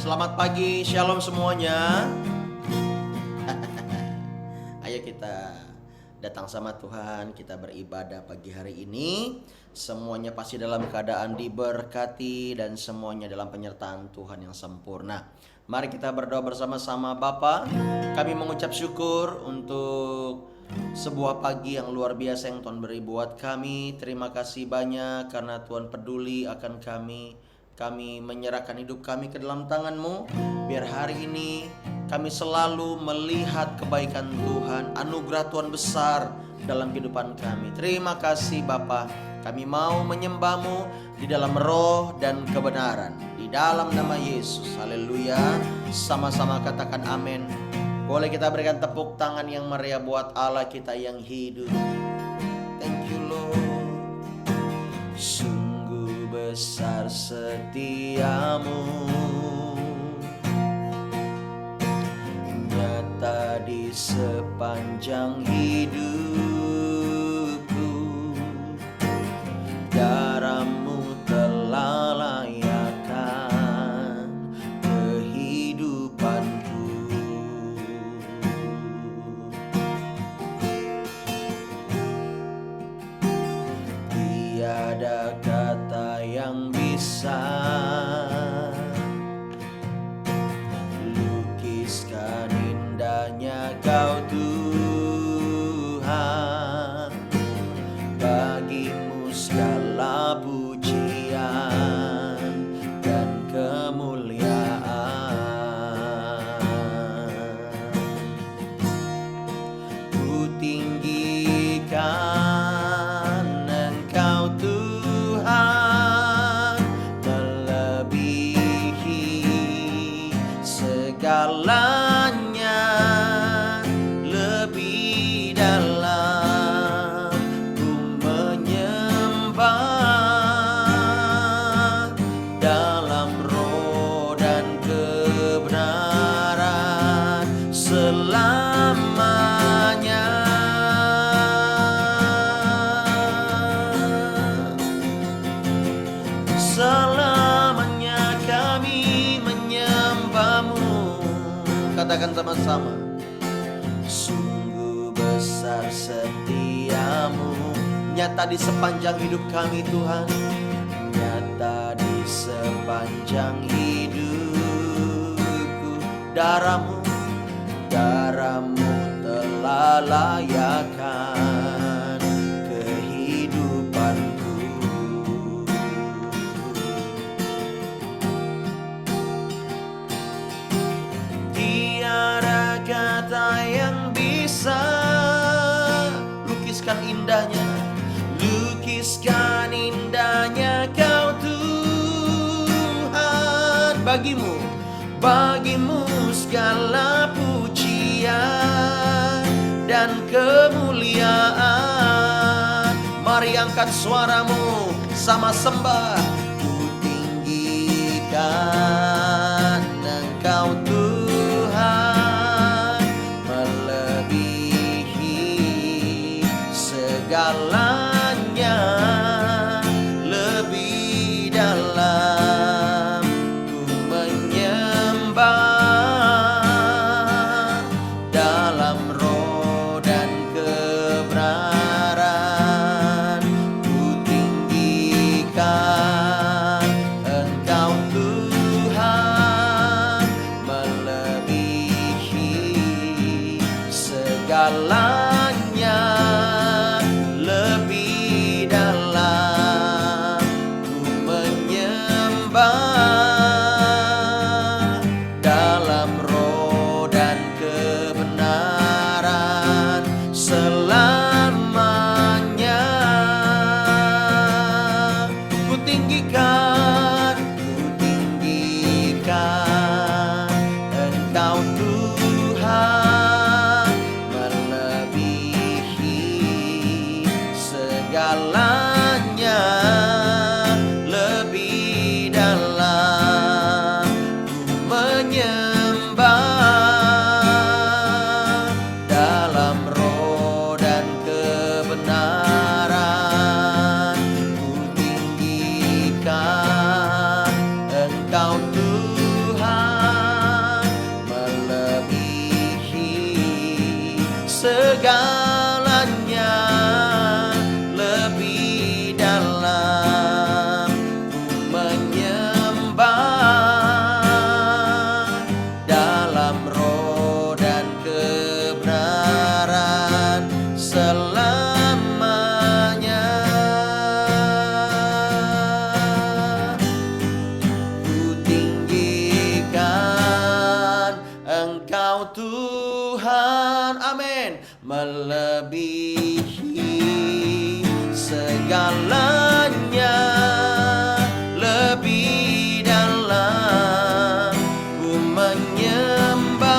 Selamat pagi, shalom semuanya. Ayo kita datang sama Tuhan, kita beribadah pagi hari ini. Semuanya pasti dalam keadaan diberkati dan semuanya dalam penyertaan Tuhan yang sempurna. Mari kita berdoa bersama-sama. Bapa, kami mengucap syukur untuk sebuah pagi yang luar biasa yang Tuhan beri buat kami. Terima kasih banyak karena Tuhan peduli akan kami. Kami menyerahkan hidup kami ke dalam tangan-Mu. Biar hari ini kami selalu melihat kebaikan Tuhan, anugerah Tuhan besar dalam kehidupan kami. Terima kasih Bapa. Kami mau menyembah-Mu di dalam roh dan kebenaran. Di dalam nama Yesus. Haleluya. Sama-sama katakan amin. Boleh kita berikan tepuk tangan yang meriah buat Allah kita yang hidup. Thank you Lord. Sungguh besar setiamu, nyata di sepanjang hidupku. Darah-Mu telah layakkan kehidupanku. Tiada kata yang bisa lukiskan indahnya Kau Tuhan. Bagi-Mu segala pujian dan kemuliaan. Ku tinggikan Engkau Tuhan, melebihi segalanya, lebih dalam ku menyembah dalam roh dan kebenaran selamanya. Selamanya kami menyembah-Mu. Katakan sama-sama. Sungguh besar setiamu, nyata di sepanjang hidup kami Tuhan. Nyata di sepanjang hidupku. Darah-Mu telah layakkan kehidupanku. Tiada kata yang bisa lukiskan indahnya Kau Tuhan. Bagi-Mu segala pujian dan kemuliaan. Mari angkat suaramu sama sembah. Ku tinggikan Engkau Tuhan, melebihi segalanya, lebih dalam ku menyembah dalam roh dan kebenaran. Ku tinggikan Engkau Tuhan, melebihi segalanya, lebih dalam ku menyembah dalam roh dan kebenaran selamanya. Ku tinggikan Engkau Tuhan, melebihi segalanya, lebih dalam ku menyembah dalam roh dan kebenaran. Ku tinggikan melebihi segalanya, lebih dalam ku menyembah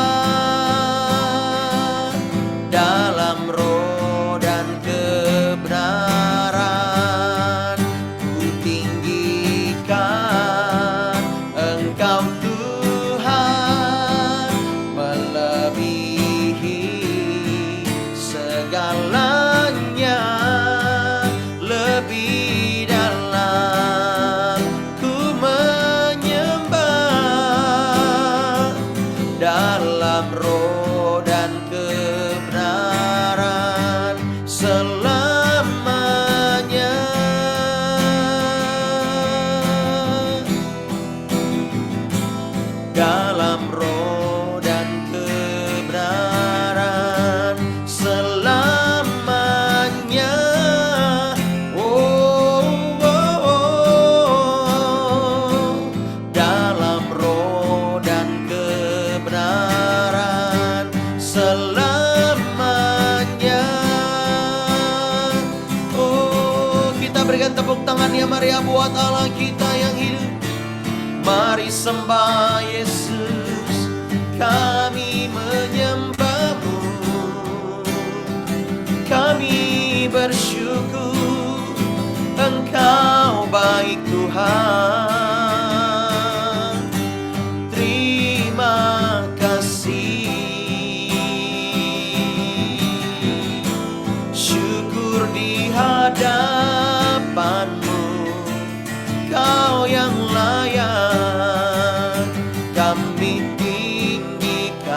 dalam roh dan kebenaran. Ku tinggikan Engkau Tuhan, melebihi segalanya, lebih dalam ku menyembah dalam roh dan kebenaran selamanya. Dalam roh dan kebenaran selamanya. Oh, oh, oh. Dalam roh dan kebenaran selamanya. Oh, kita berikan tepuk tangan ya Maria buat Allah kita yang hidup. Mari sembah Yesus, kami menyembah-Mu, kami bersyukur, Engkau baik Tuhan. Terima kasih, syukur di hadapan-Mu, Kau yang layak kami tinggikan.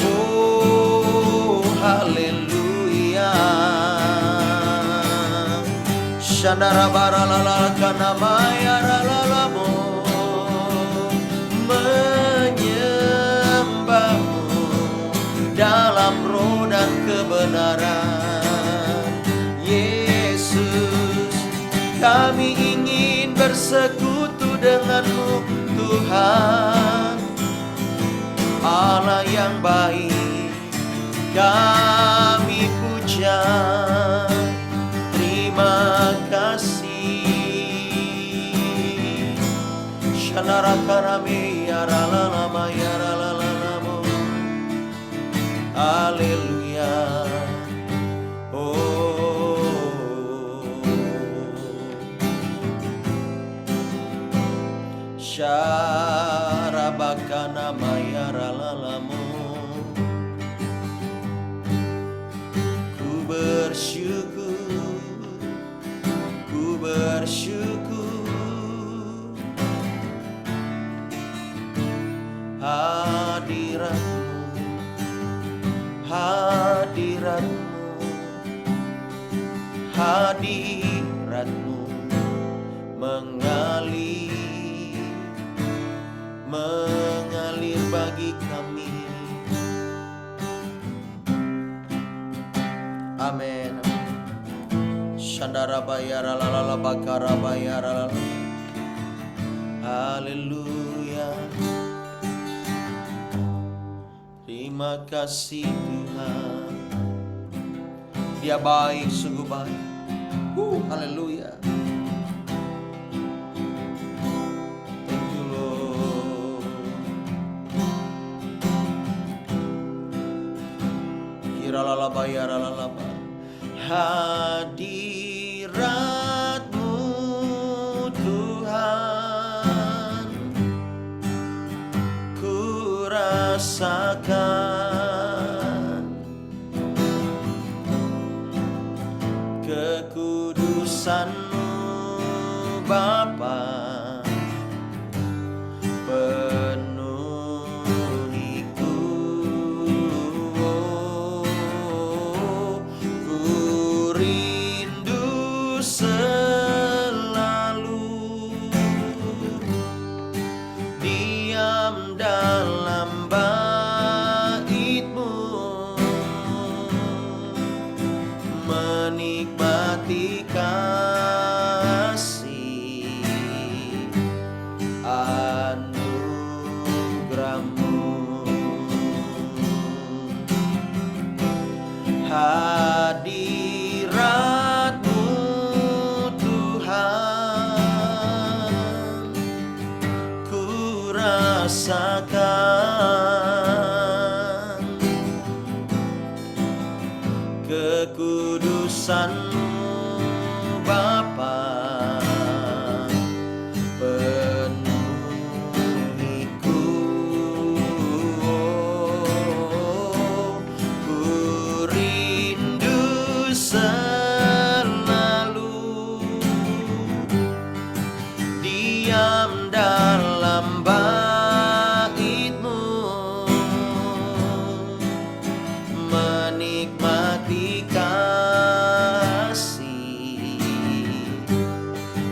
Oh, haleluya. Shandara baralala kanamaya ralalamo, menyembah-Mu dalam roh dan kebenaran. Yesus, kami ingin bersekutu dengan-Mu Tuhan, Allah yang baik, kami puja, terima kasih. Shanara karame yaralalama yaralalamo, haleluya. Syarabakana mayaralalamo, ku bersyukur, ku bersyukur. Hadirat-Mu, hadirat-Mu, hadirat-Mu mengalir bagi kami. Amin. Shandara bayara lalala bakara bayara lalala. Haleluya. Terima kasih Tuhan, Dia baik, sungguh baik. Haleluya. Lalaba ya lalaba, hadirat-Mu Tuhan, ku rasakan kekudusan-Mu Bapa. Menikmati kasih anugerah-Mu.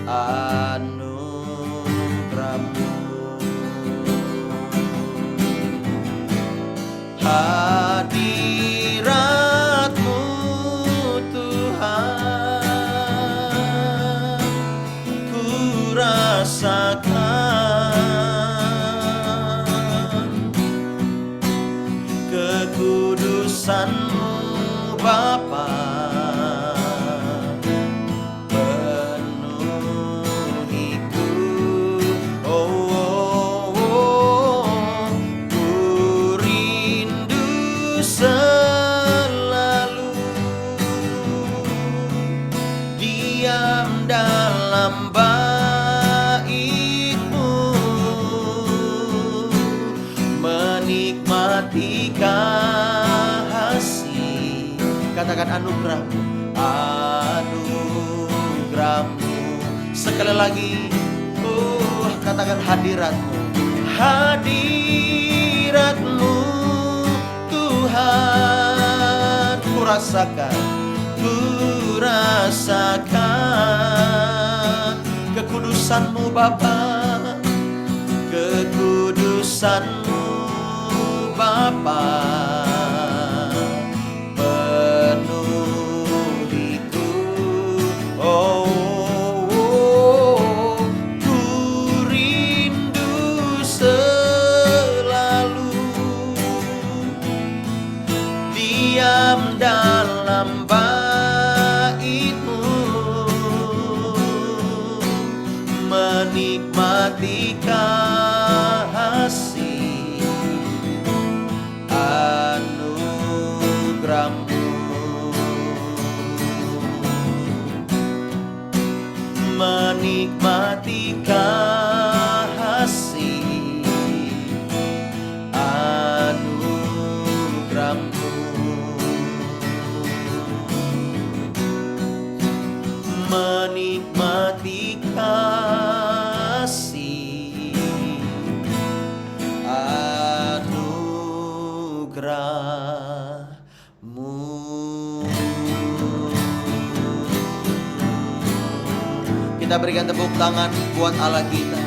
anugerah-Mu. Hadirat-Mu Tuhan, ku rasakan kekudusan-Mu Bapa, penuhiku. Ku rindu selalu diam dalam bait-Mu, menikmati kasih. Katakan anugerah-Mu, anugerah-Mu. Sekali lagi, katakan hadirat-Mu, hadirat-Mu Tuhan, ku rasakan kekudusan-Mu Bapa, kekudusan-Mu Bapa, penuhiku. Ku rindu selalu diam dalam bait-Mu, menikmati kasih anugerah-Mu, menikmati kasih anugerah-Mu, menikmati kasih anugerah-Mu. Kita berikan tepuk tangan buat Allah kita.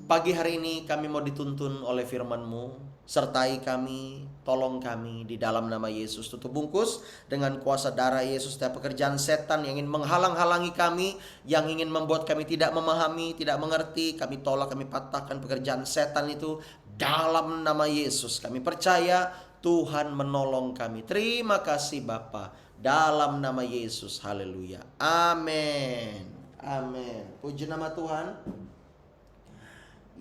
Pagi hari ini kami mau dituntun oleh firman-Mu. Sertai kami, tolong kami di dalam nama Yesus. Tutup bungkus dengan kuasa darah Yesus setiap pekerjaan setan yang ingin menghalang-halangi kami, yang ingin membuat kami tidak memahami, tidak mengerti. Kami tolak, kami patahkan pekerjaan setan itu dalam nama Yesus. Kami percaya Tuhan menolong kami. Terima kasih Bapa, dalam nama Yesus. Haleluya. Amin. Amin. Puji nama Tuhan.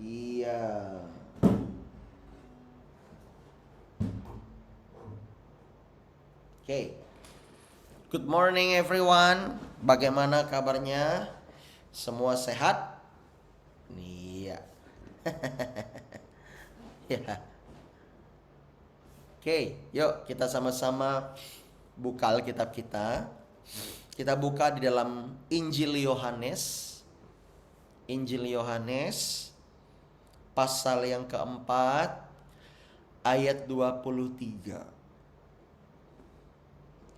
Iya. Oke. Good morning everyone. Bagaimana kabarnya? Semua sehat? Iya. Ya. Oke, yuk kita sama-sama buka Alkitab kita. Kita buka di dalam Injil Yohanes. Injil Yohanes pasal yang keempat ayat 23.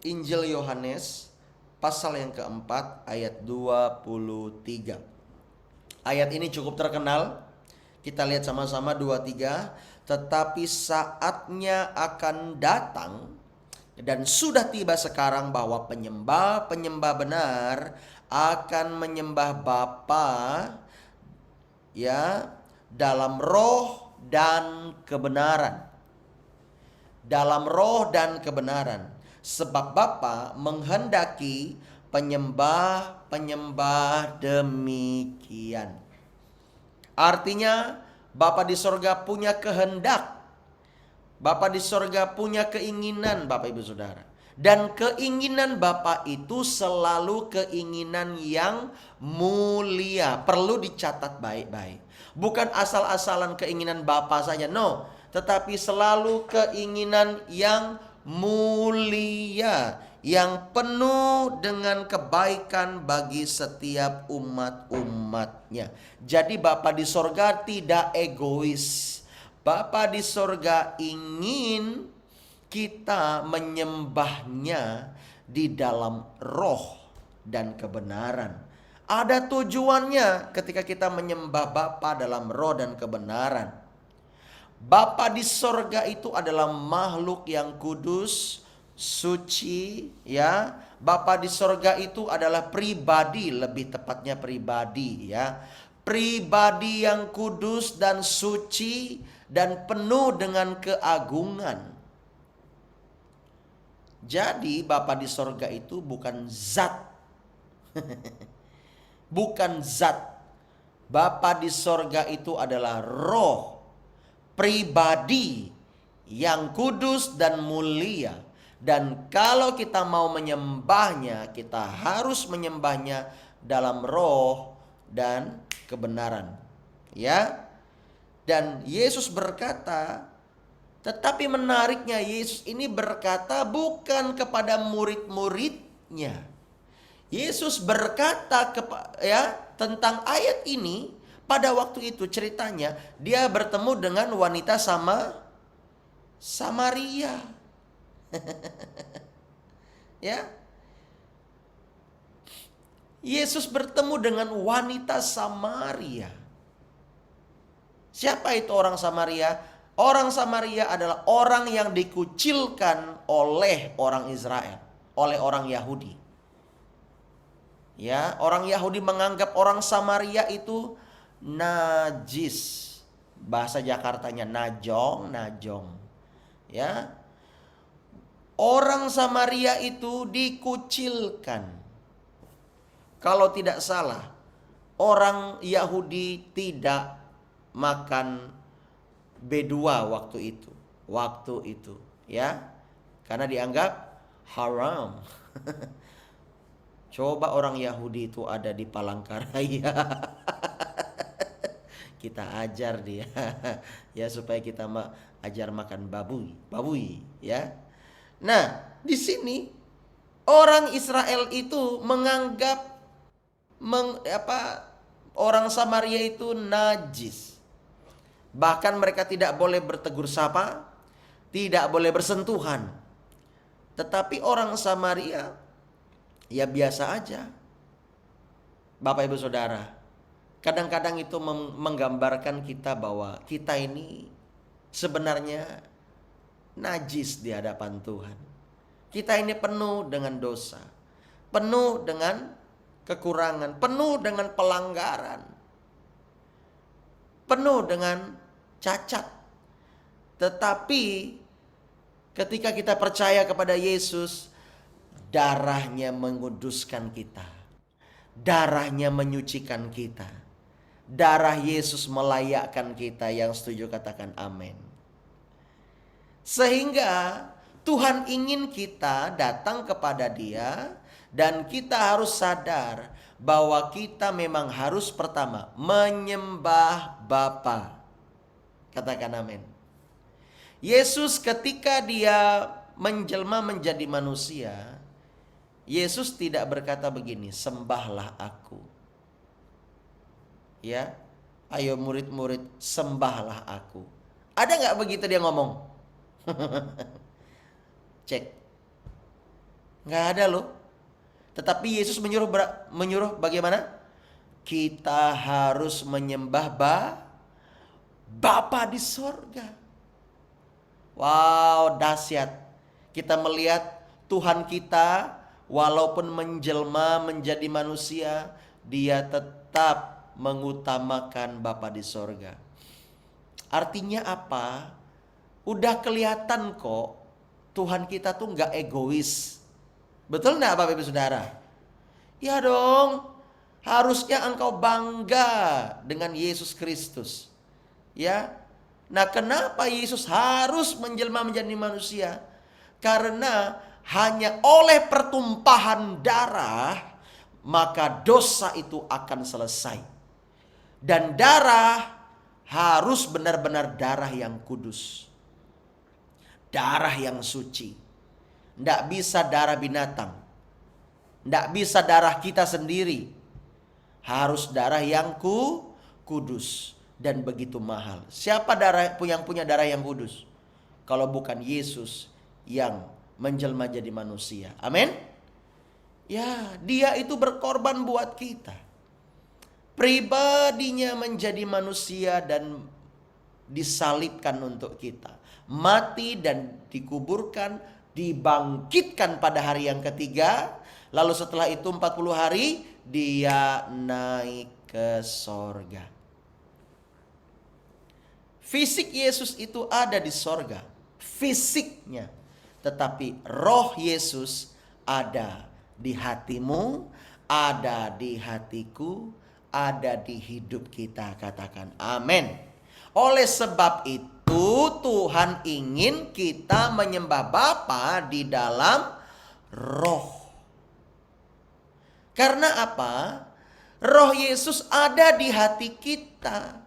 Injil Yohanes pasal yang keempat ayat 23. Ayat ini cukup terkenal. Kita lihat sama-sama 23. Tetapi saatnya akan datang dan sudah tiba sekarang bahwa penyembah-penyembah benar akan menyembah Bapa ya dalam roh dan kebenaran. Dalam roh dan kebenaran. Sebab Bapa menghendaki penyembah-penyembah demikian. Artinya Bapa di sorga punya kehendak. Bapa di sorga punya keinginan, Bapak Ibu Saudara. Dan keinginan Bapa itu selalu keinginan yang mulia. Perlu dicatat baik-baik. Bukan asal-asalan keinginan Bapa saja, no. Tetapi selalu keinginan yang mulia, yang penuh dengan kebaikan bagi setiap umat-umatnya. Jadi Bapa di sorga tidak egois. Bapa di sorga ingin kita menyembahnya di dalam roh dan kebenaran. Ada tujuannya ketika kita menyembah Bapa dalam roh dan kebenaran. Bapa di sorga itu adalah makhluk yang kudus, suci, ya. Bapa di sorga itu adalah pribadi, lebih tepatnya pribadi, ya. Pribadi yang kudus dan suci dan penuh dengan keagungan. Jadi Bapa di sorga itu bukan zat. Bukan zat. Bapa di sorga itu adalah roh, pribadi yang kudus dan mulia. Dan kalau kita mau menyembahnya, kita harus menyembahnya dalam roh dan kebenaran. Ya. Dan Yesus berkata, tetapi menariknya Yesus ini berkata bukan kepada murid-muridnya. Yesus berkata tentang ayat ini pada waktu itu ceritanya dia bertemu dengan wanita Samaria. Ya. Yesus bertemu dengan wanita Samaria. Siapa itu orang Samaria? Orang Samaria adalah orang yang dikucilkan oleh orang Israel, oleh orang Yahudi. Ya, orang Yahudi menganggap orang Samaria itu najis. Bahasa Jakartanya najong. Ya. Orang Samaria itu dikucilkan. Kalau tidak salah, orang Yahudi tidak makan B2 waktu itu, ya. Karena dianggap haram. Coba orang Yahudi itu ada di Palangkaraya. Kita ajar dia. Ya, supaya kita ajar makan babuy, ya. Nah, di sini orang Israel itu menganggap orang Samaria itu najis. Bahkan mereka tidak boleh bertegur sapa, tidak boleh bersentuhan. Tetapi orang Samaria ya biasa aja. Bapak Ibu Saudara, kadang-kadang itu menggambarkan kita bahwa kita ini sebenarnya najis di hadapan Tuhan. Kita ini penuh dengan dosa, penuh dengan kekurangan, penuh dengan pelanggaran, penuh dengan cacat. Tetapi ketika kita percaya kepada Yesus, darahnya menguduskan kita, darahnya menyucikan kita, darah Yesus melayakkan kita. Yang setuju katakan amin. Sehingga Tuhan ingin kita datang kepada Dia, dan kita harus sadar bahwa kita memang harus pertama menyembah Bapa. Katakan amin. Yesus ketika Dia menjelma menjadi manusia, Yesus tidak berkata begini, sembahlah aku. Ya, ayo murid-murid, sembahlah aku. Ada nggak begitu dia ngomong? Cek. Nggak ada loh. Tetapi Yesus menyuruh bagaimana? Kita harus menyembah Bapa di sorga. Wow, dahsyat. Kita melihat Tuhan kita walaupun menjelma menjadi manusia, Dia tetap mengutamakan Bapa di sorga. Artinya apa? Udah kelihatan kok Tuhan kita tuh gak egois. Betul gak Bapak Ibu Saudara? Ya dong. Harusnya engkau bangga dengan Yesus Kristus. Ya. Nah, kenapa Yesus harus menjelma menjadi manusia? Karena hanya oleh pertumpahan darah maka dosa itu akan selesai. Dan darah harus benar-benar darah yang kudus, darah yang suci. Tidak bisa darah binatang, tidak bisa darah kita sendiri. Harus darah yang kudus dan begitu mahal. Siapa yang punya darah yang kudus? Kalau bukan Yesus yang menjelma jadi manusia. Amin. Ya, dia itu berkorban buat kita. Pribadinya menjadi manusia dan disalibkan untuk kita. Mati dan dikuburkan, dibangkitkan pada hari yang ketiga. Lalu setelah itu 40 hari dia naik ke sorga. Fisik Yesus itu ada di sorga, fisiknya. Tetapi roh Yesus ada di hatimu, ada di hatiku, ada di hidup kita. Katakan amin. Oleh sebab itu Tuhan ingin kita menyembah Bapa di dalam roh. Karena apa? Roh Yesus ada di hati kita.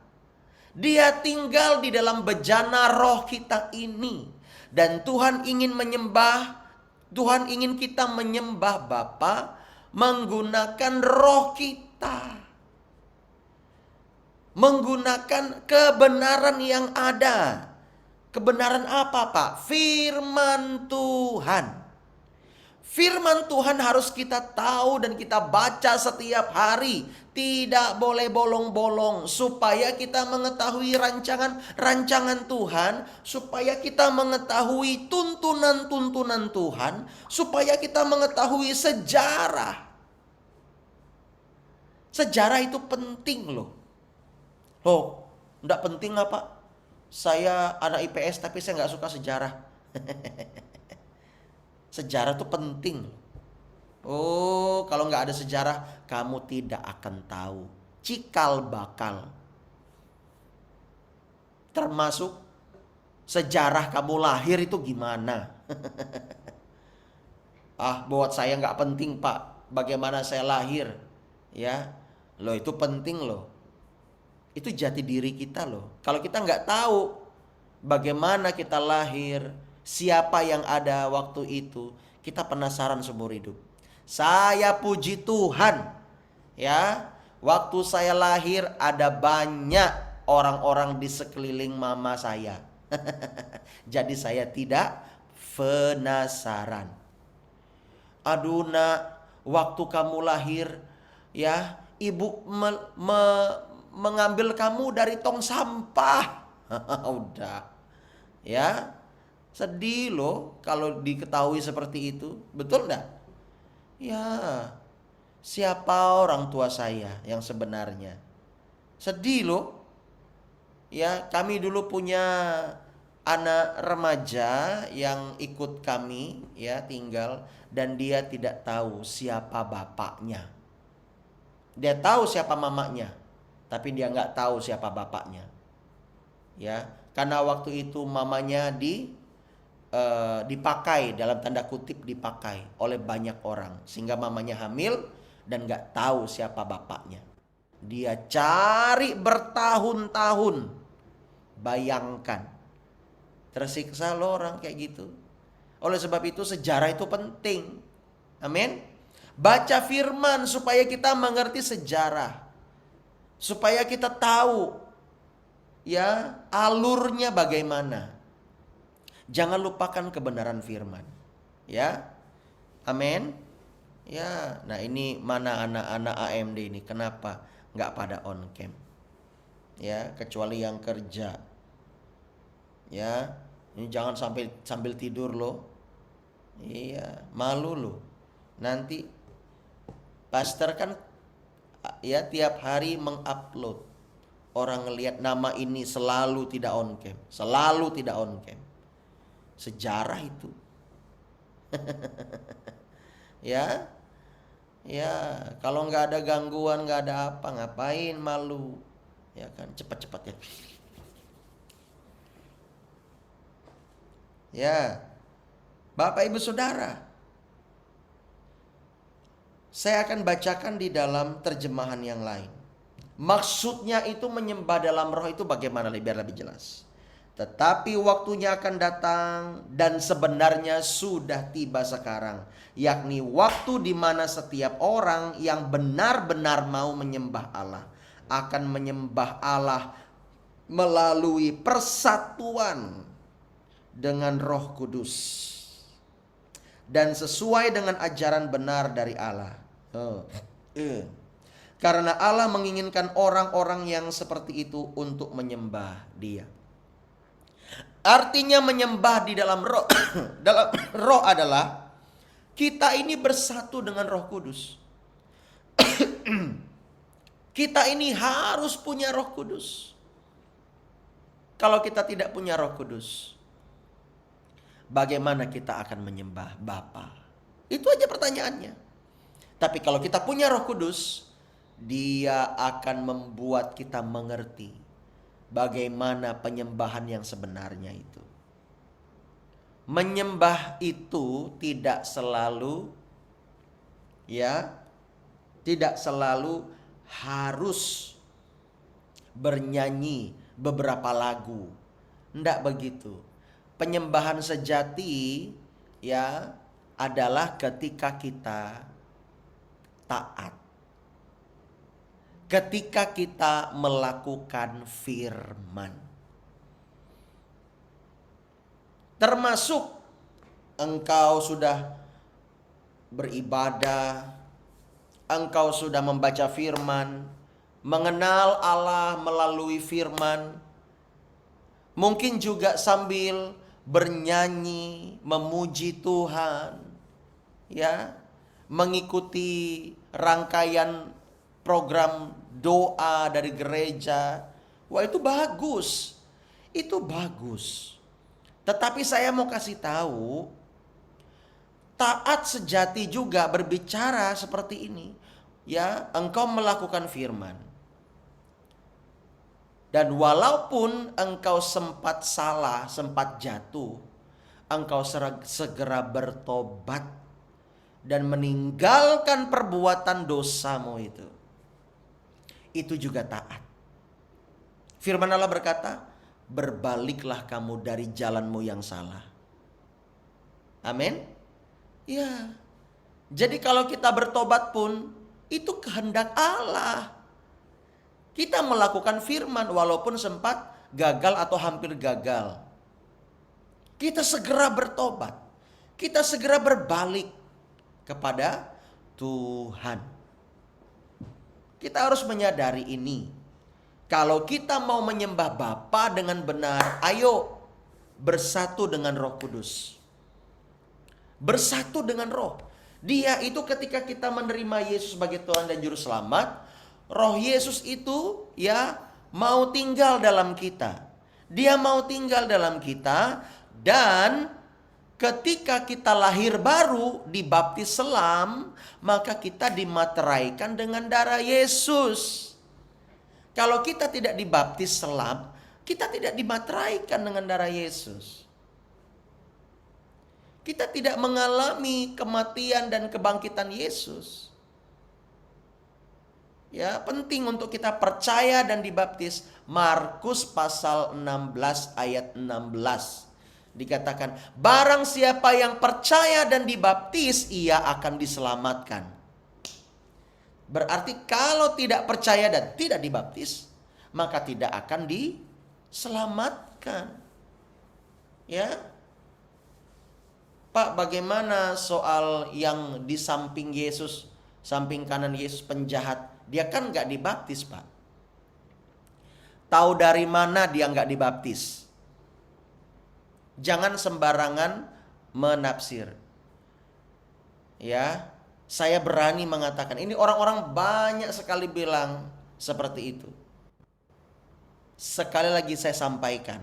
Dia tinggal di dalam bejana roh kita ini. Dan Tuhan ingin kita menyembah Bapa menggunakan roh kita. Menggunakan kebenaran yang ada. Kebenaran apa, Pak? Firman Tuhan. Firman Tuhan harus kita tahu dan kita baca setiap hari. Tidak boleh bolong-bolong. Supaya kita mengetahui rancangan Tuhan. Supaya kita mengetahui tuntunan-tuntunan Tuhan. Supaya kita mengetahui sejarah. Sejarah itu penting loh. Loh, enggak penting apa? Saya anak IPS tapi saya nggak suka sejarah. Sejarah itu penting. Oh, kalau nggak ada sejarah, kamu tidak akan tahu. Cikal bakal. Termasuk sejarah kamu lahir itu gimana. Buat saya nggak penting, Pak. Bagaimana saya lahir. Ya, loh itu penting loh. Itu jati diri kita loh. Kalau kita nggak tahu bagaimana kita lahir, siapa yang ada waktu itu, kita penasaran seumur hidup. Saya puji Tuhan, ya, waktu saya lahir ada banyak orang-orang di sekeliling mama saya. Jadi saya tidak penasaran. Aduh nak, waktu kamu lahir, ya, ibu mengambil kamu dari tong sampah. Udah, ya. Sedih loh kalau diketahui seperti itu. Betul enggak? Ya, siapa orang tua saya yang sebenarnya? Sedih loh. Ya, kami dulu punya anak remaja yang ikut kami ya tinggal. Dan dia tidak tahu siapa bapaknya. Dia tahu siapa mamanya. Tapi dia nggak tahu siapa bapaknya. Ya, karena waktu itu mamanya dipakai, dalam tanda kutip dipakai oleh banyak orang. Sehingga mamanya hamil dan gak tahu siapa bapaknya. Dia cari bertahun-tahun. Bayangkan. Tersiksa loh orang kayak gitu. Oleh sebab itu sejarah itu penting. Amin. Baca firman supaya kita mengerti sejarah. Supaya kita tahu ya alurnya bagaimana. Jangan lupakan kebenaran firman. Ya. Amin. Ya, nah ini mana anak-anak AMD ini? Kenapa nggak pada on cam? Ya, kecuali yang kerja. Ya, ini jangan sambil tidur loh. Iya, malu loh. Nanti pastor kan ya tiap hari mengupload. Orang ngelihat nama ini selalu tidak on cam, selalu tidak on cam. Sejarah itu. Ya. Ya, kalau nggak ada gangguan, nggak ada apa, ngapain malu? Ya kan, cepat-cepat ya. Ya. Bapak Ibu Saudara, saya akan bacakan di dalam terjemahan yang lain. Maksudnya itu menyembah dalam roh itu bagaimana biar lebih jelas. Tetapi waktunya akan datang dan sebenarnya sudah tiba sekarang. Yakni waktu di mana setiap orang yang benar-benar mau menyembah Allah akan menyembah Allah melalui persatuan dengan Roh Kudus. dan sesuai dengan ajaran benar dari Allah. Karena Allah menginginkan orang-orang yang seperti itu untuk menyembah Dia. Artinya menyembah di dalam roh dalam roh adalah kita ini bersatu dengan Roh Kudus. Kita ini harus punya Roh Kudus. Kalau kita tidak punya Roh Kudus, bagaimana kita akan menyembah Bapa? Itu aja pertanyaannya. Tapi kalau kita punya Roh Kudus, Dia akan membuat kita mengerti bagaimana penyembahan yang sebenarnya itu. Menyembah itu tidak selalu harus bernyanyi beberapa lagu. Tidak begitu. Penyembahan sejati adalah ketika kita taat. Ketika kita melakukan firman. Termasuk engkau sudah beribadah, engkau sudah membaca firman, mengenal Allah melalui firman. Mungkin juga sambil bernyanyi, memuji Tuhan, mengikuti rangkaian program doa dari gereja. Wah, itu bagus. Itu bagus. Tetapi saya mau kasih tahu, taat sejati juga berbicara seperti ini. Engkau melakukan firman. Dan walaupun engkau sempat salah, sempat jatuh, engkau segera bertobat dan meninggalkan perbuatan dosamu itu. Itu juga taat. Firman Allah berkata, berbaliklah kamu dari jalanmu yang salah. Amin. Ya. Jadi kalau kita bertobat pun, itu kehendak Allah. Kita melakukan firman walaupun sempat gagal atau hampir gagal. Kita segera bertobat. Kita segera berbalik kepada Tuhan. Kita harus menyadari ini. Kalau kita mau menyembah Bapa dengan benar, ayo bersatu dengan Roh Kudus. Bersatu dengan Roh. Dia itu ketika kita menerima Yesus sebagai Tuhan dan Juru Selamat, Roh Yesus itu mau tinggal dalam kita. Dia mau tinggal dalam kita, dan ketika kita lahir baru, dibaptis selam, maka kita dimateraikan dengan darah Yesus. Kalau kita tidak dibaptis selam, kita tidak dimateraikan dengan darah Yesus. Kita tidak mengalami kematian dan kebangkitan Yesus. Penting untuk kita percaya dan dibaptis. Markus pasal 16 ayat 16. Dikatakan, barang siapa yang percaya dan dibaptis, ia akan diselamatkan. Berarti kalau tidak percaya dan tidak dibaptis, maka tidak akan diselamatkan. Pak, bagaimana soal yang di samping Yesus, samping kanan Yesus penjahat? Dia kan gak dibaptis, Pak. Tahu dari mana dia gak dibaptis? Jangan sembarangan menafsir. Saya berani mengatakan, ini orang-orang banyak sekali bilang seperti itu. Sekali lagi saya sampaikan,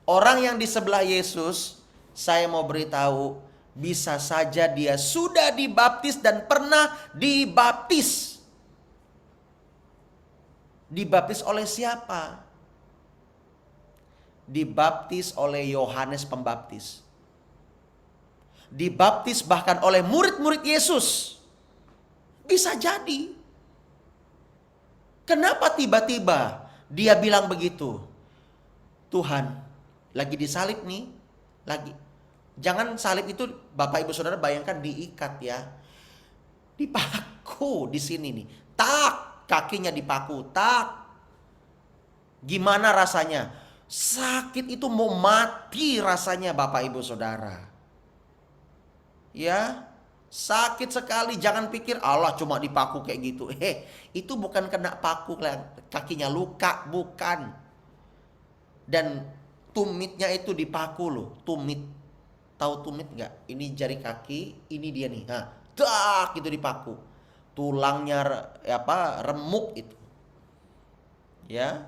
orang yang di sebelah Yesus, saya mau beritahu, bisa saja dia sudah dibaptis dan pernah dibaptis. Dibaptis oleh siapa? Dibaptis oleh Yohanes Pembaptis. Dibaptis bahkan oleh murid-murid Yesus. Bisa jadi. Kenapa tiba-tiba dia bilang begitu? Tuhan, lagi disalib nih. Jangan salib itu, Bapak Ibu Saudara bayangkan diikat Dipaku di sini nih. Tak, kakinya dipaku. Tak. Gimana rasanya? Sakit itu mau mati rasanya, Bapak Ibu Saudara. Ya, sakit sekali. Jangan pikir Allah cuma dipaku kayak gitu. Itu bukan kena paku kakinya luka, bukan. Dan tumitnya itu dipaku loh, tumit. Tahu tumit nggak? Ini jari kaki, ini dia nih. Nah, dak itu dipaku. Tulangnya remuk itu. Ya.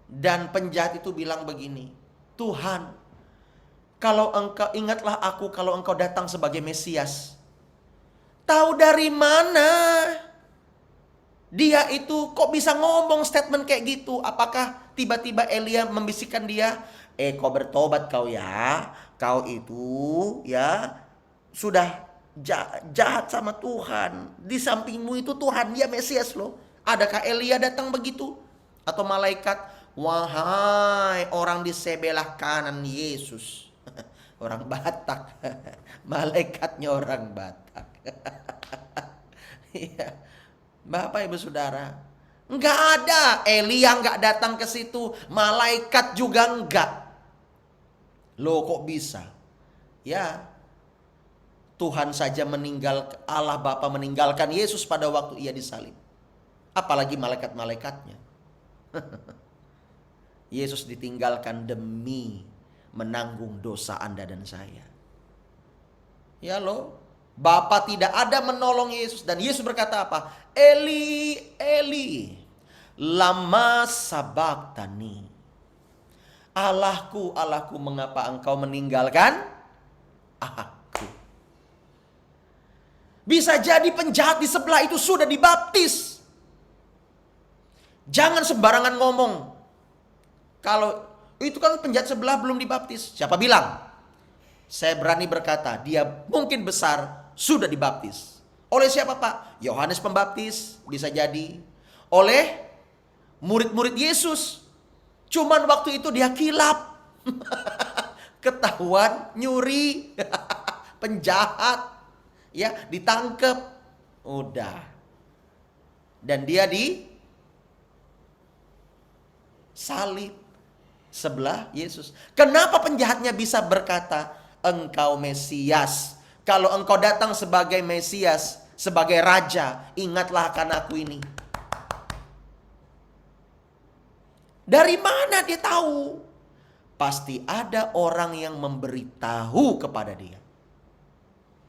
Dan penjahat itu bilang begini, Tuhan, kalau engkau, ingatlah aku kalau engkau datang sebagai Mesias. Tahu dari mana dia itu kok bisa ngomong statement kayak gitu? Apakah tiba-tiba Elia membisikkan dia, kau bertobat kau ya, kau itu ya sudah jahat sama Tuhan. Di sampingmu itu Tuhan, dia Mesias loh. Adakah Elia datang begitu? Atau malaikat, wahai orang di sebelah kanan Yesus. Orang Batak. Malaikatnya orang Batak. Iya. Bapak Ibu Saudara, enggak ada. Elia enggak datang ke situ, malaikat juga enggak. Loh kok bisa? Ya, Tuhan saja Allah Bapa meninggalkan Yesus pada waktu ia disalib. Apalagi malaikat-malaikatnya. Yesus ditinggalkan demi menanggung dosa Anda dan saya. Ya loh, Bapa tidak ada menolong Yesus. Dan Yesus berkata apa? Eli, Eli, lama sabachthani. Allahku, Allahku, mengapa engkau meninggalkan aku? Bisa jadi penjahat di sebelah itu sudah dibaptis. Jangan sembarangan ngomong. Kalau itu kan penjahat sebelah belum dibaptis. Siapa bilang? Saya berani berkata, dia mungkin besar sudah dibaptis. Oleh siapa Pak? Yohanes Pembaptis, bisa jadi. Oleh murid-murid Yesus. Cuman waktu itu dia kilap. Ketahuan nyuri. Penjahat. Ya, ditangkep. Udah. Dan dia salib sebelah Yesus. Kenapa penjahatnya bisa berkata, engkau Mesias? Kalau engkau datang sebagai Mesias, sebagai Raja, ingatlah akan aku ini. Dari mana dia tahu? Pasti ada orang yang memberitahu kepada dia.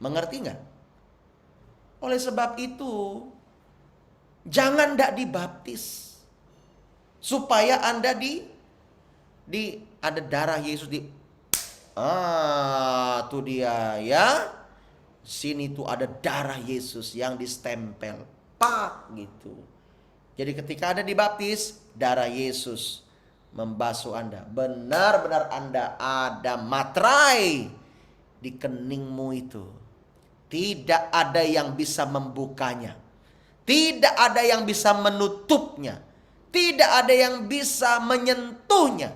Mengerti nggak? Oleh sebab itu, jangan tidak dibaptis. Supaya Anda ada darah Yesus tuh dia ya. Sini tuh ada darah Yesus yang distempel. Pak gitu. Jadi ketika Anda dibaptis, darah Yesus membasuh Anda. Benar-benar Anda ada materai di keningmu itu. Tidak ada yang bisa membukanya. Tidak ada yang bisa menutupnya. Tidak ada yang bisa menyentuhnya.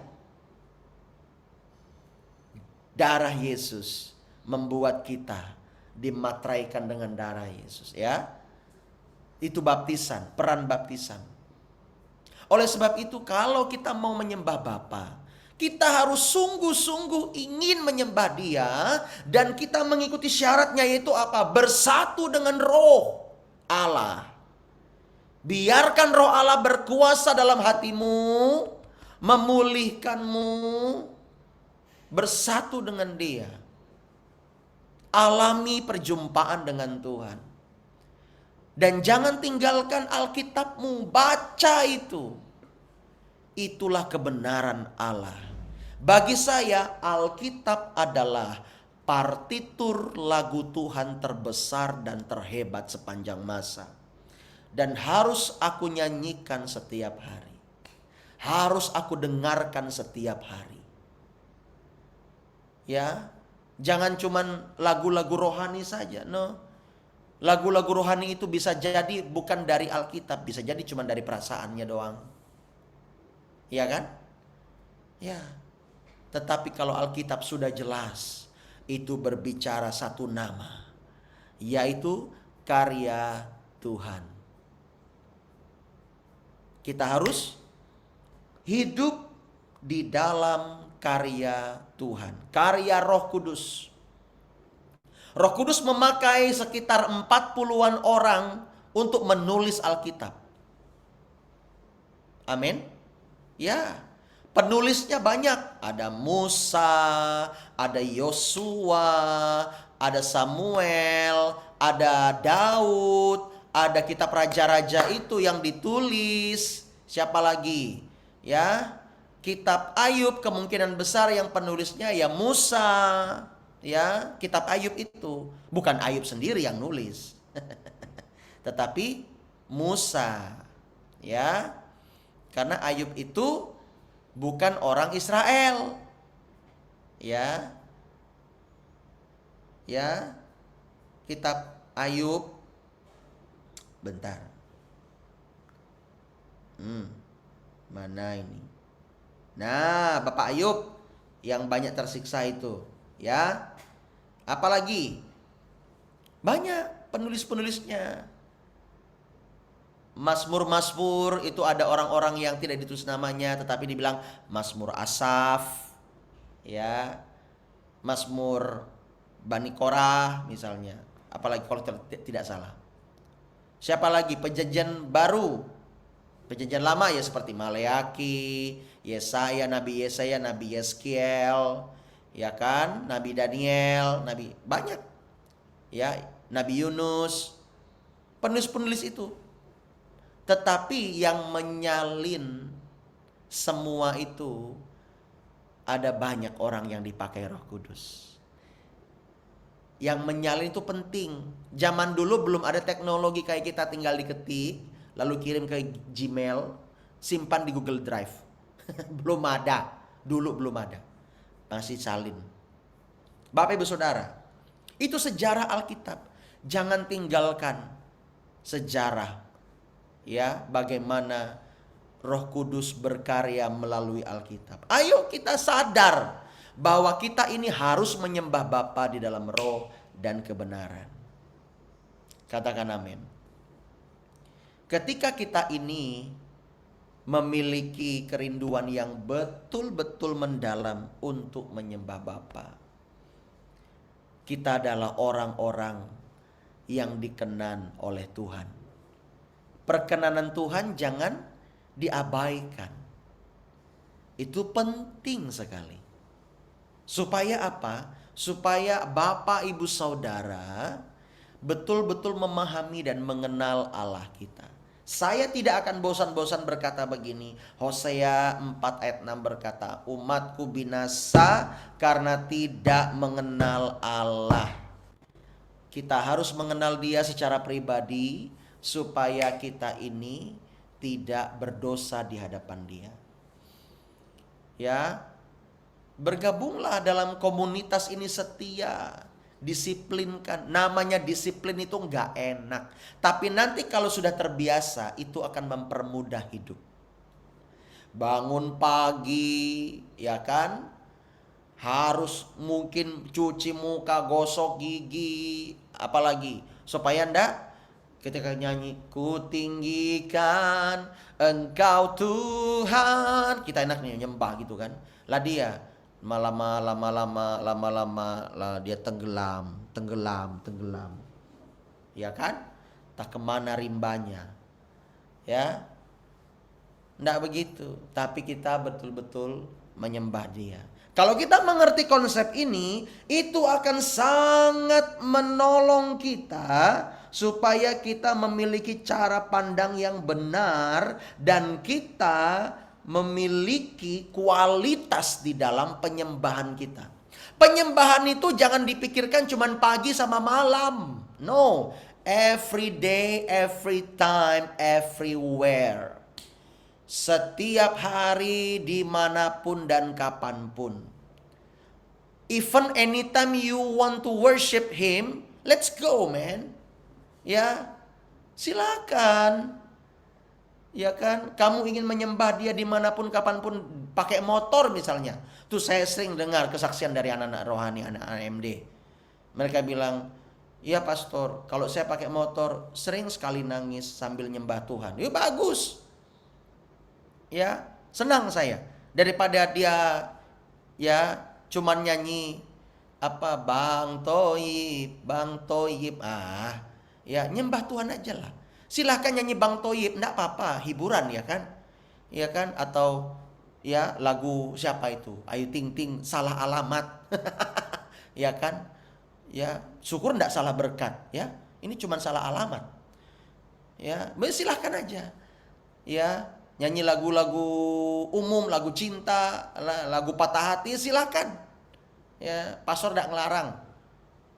Darah Yesus membuat kita dimateraikan dengan darah Yesus, ya. Itu baptisan, peran baptisan. Oleh sebab itu kalau kita mau menyembah Bapa, kita harus sungguh-sungguh ingin menyembah Dia, dan kita mengikuti syaratnya, yaitu apa? Bersatu dengan Roh Allah. Biarkan Roh Allah berkuasa dalam hatimu, memulihkanmu, bersatu dengan Dia. Alami perjumpaan dengan Tuhan. Dan jangan tinggalkan Alkitabmu, baca itu. Itulah kebenaran Allah. Bagi saya, Alkitab adalah partitur lagu Tuhan terbesar dan terhebat sepanjang masa. Dan harus aku nyanyikan setiap hari. Harus aku dengarkan setiap hari. Ya, jangan cuman lagu-lagu rohani saja. No. Lagu-lagu rohani itu bisa jadi bukan dari Alkitab, bisa jadi cuman dari perasaannya doang. Ya kan? Ya. Tetapi kalau Alkitab sudah jelas, itu berbicara satu nama, yaitu karya Tuhan. Kita harus hidup di dalam karya Tuhan, karya Roh Kudus. Roh Kudus memakai sekitar 40-an orang untuk menulis Alkitab. Amin. Ya, penulisnya banyak. Ada Musa, ada Yosua, ada Samuel, ada Daud, ada kitab raja-raja itu yang ditulis. Siapa lagi? Ya, kitab Ayub kemungkinan besar yang penulisnya ya Musa. Ya, kitab Ayub itu bukan Ayub sendiri yang nulis. Tetapi Musa. Ya. Karena Ayub itu bukan orang Israel. Ya. Ya. Kitab Ayub. Bentar. Mana ini? Nah, Bapak Ayub yang banyak tersiksa itu. Ya. Apalagi? Banyak penulis-penulisnya. Mazmur-mazmur itu ada orang-orang yang tidak ditulis namanya tetapi dibilang Mazmur Asaf, ya, Mazmur Bani Korah misalnya. Apalagi kalau tidak salah. Siapa lagi? Perjanjian baru, perjanjian lama ya seperti Maleaki, Yesaya, Nabi Yeskiel, ya kan, Nabi Daniel, Nabi banyak, ya, Nabi Yunus, penulis-penulis itu. Tetapi yang menyalin semua itu ada banyak orang yang dipakai Roh Kudus. Yang menyalin itu penting. Zaman dulu belum ada teknologi kayak kita tinggal diketik, lalu kirim ke Gmail, simpan di Google Drive. Belum ada. Dulu belum ada. Masih salin. Bapak Ibu Saudara, itu sejarah Alkitab. Jangan tinggalkan sejarah. Ya, bagaimana Roh Kudus berkarya melalui Alkitab. Ayo kita sadar bahwa kita ini harus menyembah Bapa di dalam roh dan kebenaran. Katakan amin. Ketika kita ini memiliki kerinduan yang betul-betul mendalam untuk menyembah Bapa, kita adalah orang-orang yang dikenan oleh Tuhan. Perkenanan Tuhan jangan diabaikan. Itu penting sekali. Supaya apa? Supaya Bapak Ibu Saudara betul-betul memahami dan mengenal Allah kita. Saya tidak akan bosan-bosan berkata begini. Hosea 4 ayat 6 berkata, umatku binasa karena tidak mengenal Allah. Kita harus mengenal Dia secara pribadi supaya kita ini tidak berdosa di hadapan Dia. Ya, bergabunglah dalam komunitas ini setia, disiplinkan. Namanya disiplin itu nggak enak, tapi nanti kalau sudah terbiasa itu akan mempermudah hidup. Bangun pagi, ya kan, harus mungkin cuci muka, gosok gigi, apalagi supaya ndak ketika nyanyi ku tinggikan Engkau Tuhan, kita enaknya nyembah gitu kan. Lah dia lama-lama lah dia tenggelam. Ya kan? Tak kemana rimbanya. Ya. Nggak begitu, tapi kita betul-betul menyembah Dia. Kalau kita mengerti konsep ini, itu akan sangat menolong kita supaya kita memiliki cara pandang yang benar dan kita memiliki kualitas di dalam penyembahan kita. Penyembahan itu jangan dipikirkan cuma pagi sama malam. No, every day, every time, everywhere. Setiap hari, dimanapun dan kapanpun. Even anytime you want to worship Him, let's go man. Ya, silakan. Ya kan, kamu ingin menyembah Dia dimanapun kapanpun, pakai motor misalnya. Tuh saya sering dengar kesaksian dari anak-anak rohani, anak-anak AMD. Mereka bilang, ya pastor, kalau saya pakai motor sering sekali nangis sambil nyembah Tuhan. Ya bagus. Ya, senang saya. Daripada dia ya cuman nyanyi apa Bang Toyib. Ya nyembah Tuhan aja lah. Silahkan nyanyi Bang Toyib, enggak apa-apa, hiburan ya kan? Ya kan? Atau ya lagu siapa itu? Ayu Ting Ting, salah alamat. Ya kan? Ya, syukur enggak salah berkat ya. Ini cuma salah alamat. Ya, silahkan aja. Ya, nyanyi lagu-lagu umum, lagu cinta, lagu patah hati, silahkan. Ya, pastor enggak ngelarang.